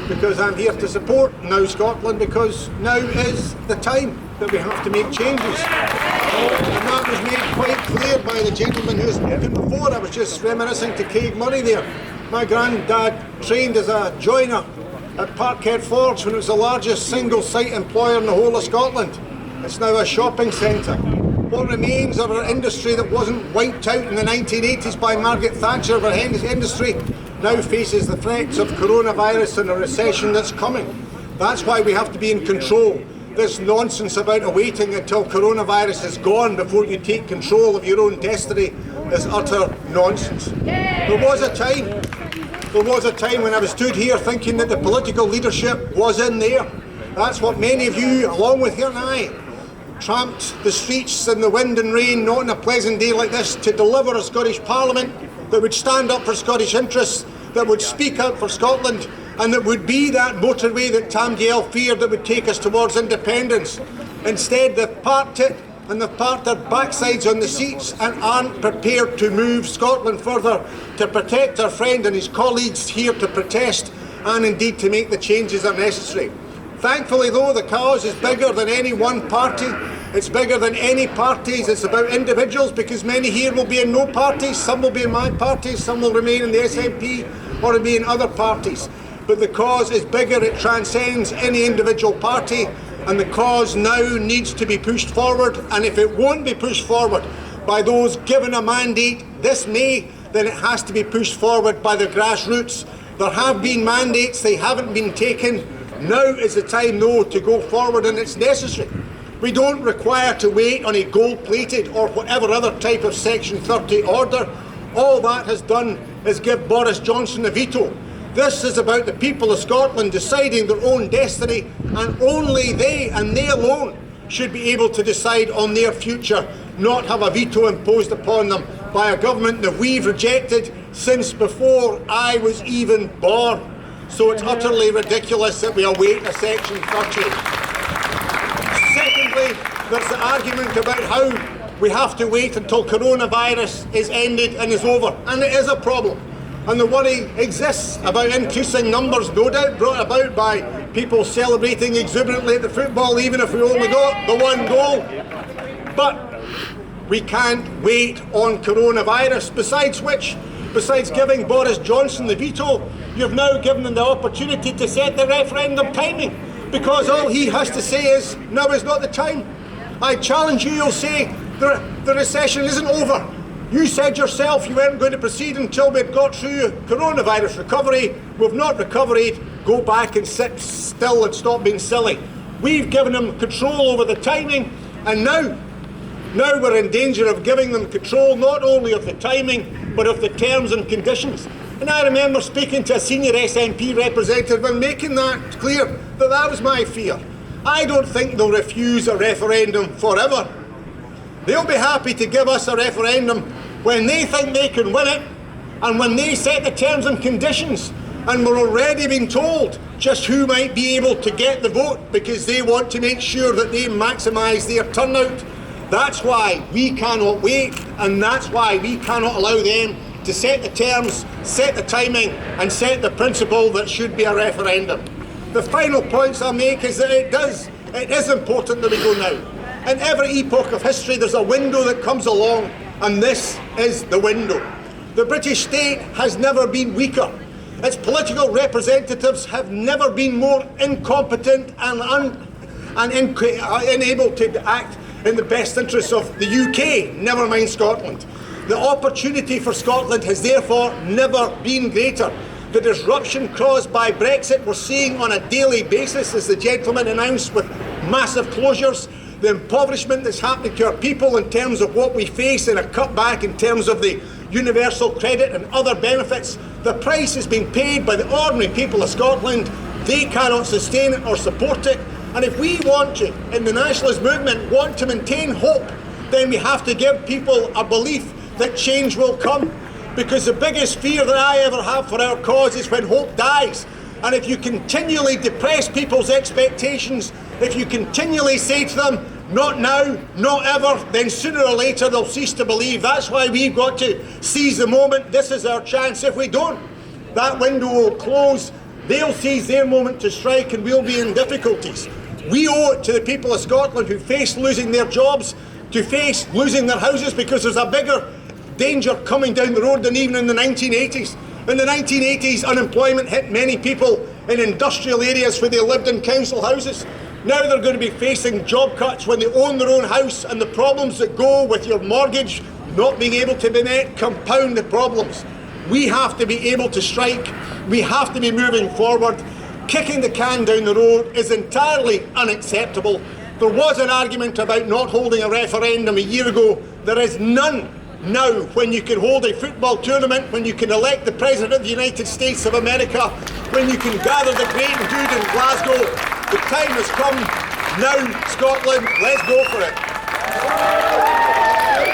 because I'm here to support Now Scotland, because now is the time that we have to make changes. And that was made quite clear by the gentleman who was spoken before. I was just reminiscing to Craig Murray there. My granddad trained as a joiner at Parkhead Forge when it was the largest single site employer in the whole of Scotland. It's now a shopping centre. What remains of our industry that wasn't wiped out in the 1980s by Margaret Thatcher, our industry now faces the threats of coronavirus and a recession that's coming. That's why we have to be in control. This nonsense about waiting until coronavirus is gone before you take control of your own destiny is utter nonsense. There was a time when I was stood here thinking that the political leadership was in there. That's what many of you, along with you and I, tramped the streets in the wind and rain, not on a pleasant day like this, to deliver a Scottish Parliament that would stand up for Scottish interests, that would speak out for Scotland, and that would be that motorway that Tam Dalyell feared that would take us towards independence. Instead, they've parked it, and they've parked their backsides on the seats and aren't prepared to move Scotland further to protect our friend and his colleagues here to protest and indeed to make the changes that are necessary. Thankfully, though, the cause is bigger than any one party. It's bigger than any parties. It's about individuals, because many here will be in no parties. Some will be in my party, some will remain in the SNP or remain in other parties. But the cause is bigger. It transcends any individual party, and the cause now needs to be pushed forward. And if it won't be pushed forward by those given a mandate this May, then it has to be pushed forward by the grassroots. There have been mandates, they haven't been taken. Now is the time, though, to go forward, and it's necessary. We don't require to wait on a gold-plated or whatever other type of Section 30 order. All that has done is give Boris Johnson a veto. This is about the people of Scotland deciding their own destiny, and only they and they alone should be able to decide on their future, not have a veto imposed upon them by a government that we've rejected since before I was even born. So it's utterly ridiculous that we await a Section 30. Secondly, there's the argument about how we have to wait until coronavirus is ended and is over, and it is a problem. And the worry exists about increasing numbers, no doubt brought about by people celebrating exuberantly at the football, even if we only got the one goal. But we can't wait on coronavirus. Besides giving Boris Johnson the veto, you've now given him the opportunity to set the referendum timing, because all he has to say is, now is not the time. I challenge you, you'll say, the recession isn't over. You said yourself you weren't going to proceed until we'd got through coronavirus recovery. We've not recovered. Go back and sit still and stop being silly. We've given them control over the timing, and now we're in danger of giving them control not only of the timing, but of the terms and conditions. And I remember speaking to a senior SNP representative and making that clear that that was my fear. I don't think they'll refuse a referendum forever. They'll be happy to give us a referendum when they think they can win it, and when they set the terms and conditions. And we're already being told just who might be able to get the vote, because they want to make sure that they maximise their turnout. That's why we cannot wait, and that's why we cannot allow them to set the terms, set the timing, and set the principle that should be a referendum. The final points I'll make is that it is important that we go now. In every epoch of history, there's a window that comes along, and this is the window. The British state has never been weaker. Its political representatives have never been more incompetent and unable to act in the best interests of the UK, never mind Scotland. The opportunity for Scotland has therefore never been greater. The disruption caused by Brexit we're seeing on a daily basis, as the gentleman announced, with massive closures, the impoverishment that's happening to our people in terms of what we face in a cutback in terms of the universal credit and other benefits. The price is being paid by the ordinary people of Scotland. They cannot sustain it or support it. And if we want to, in the nationalist movement, want to maintain hope, then we have to give people a belief that change will come. Because the biggest fear that I ever have for our cause is when hope dies. And if you continually depress people's expectations, if you continually say to them, not now, not ever, then sooner or later they'll cease to believe. That's why we've got to seize the moment. This is our chance. If we don't, that window will close They'll seize their moment to strike and we'll be in difficulties. We owe it to the people of Scotland who face losing their jobs, to face losing their houses, because there's a bigger danger coming down the road than even in the 1980s. In the 1980s, unemployment hit many people in industrial areas where they lived in council houses. Now they're going to be facing job cuts when they own their own house, and the problems that go with your mortgage not being able to be met compound the problems. We have to be able to strike. We have to be moving forward. Kicking the can down the road is entirely unacceptable. There was an argument about not holding a referendum a year ago. There is none now, when you can hold a football tournament, when you can elect the President of the United States of America, when you can gather the great and good in Glasgow. The time has come now, Scotland, let's go for it.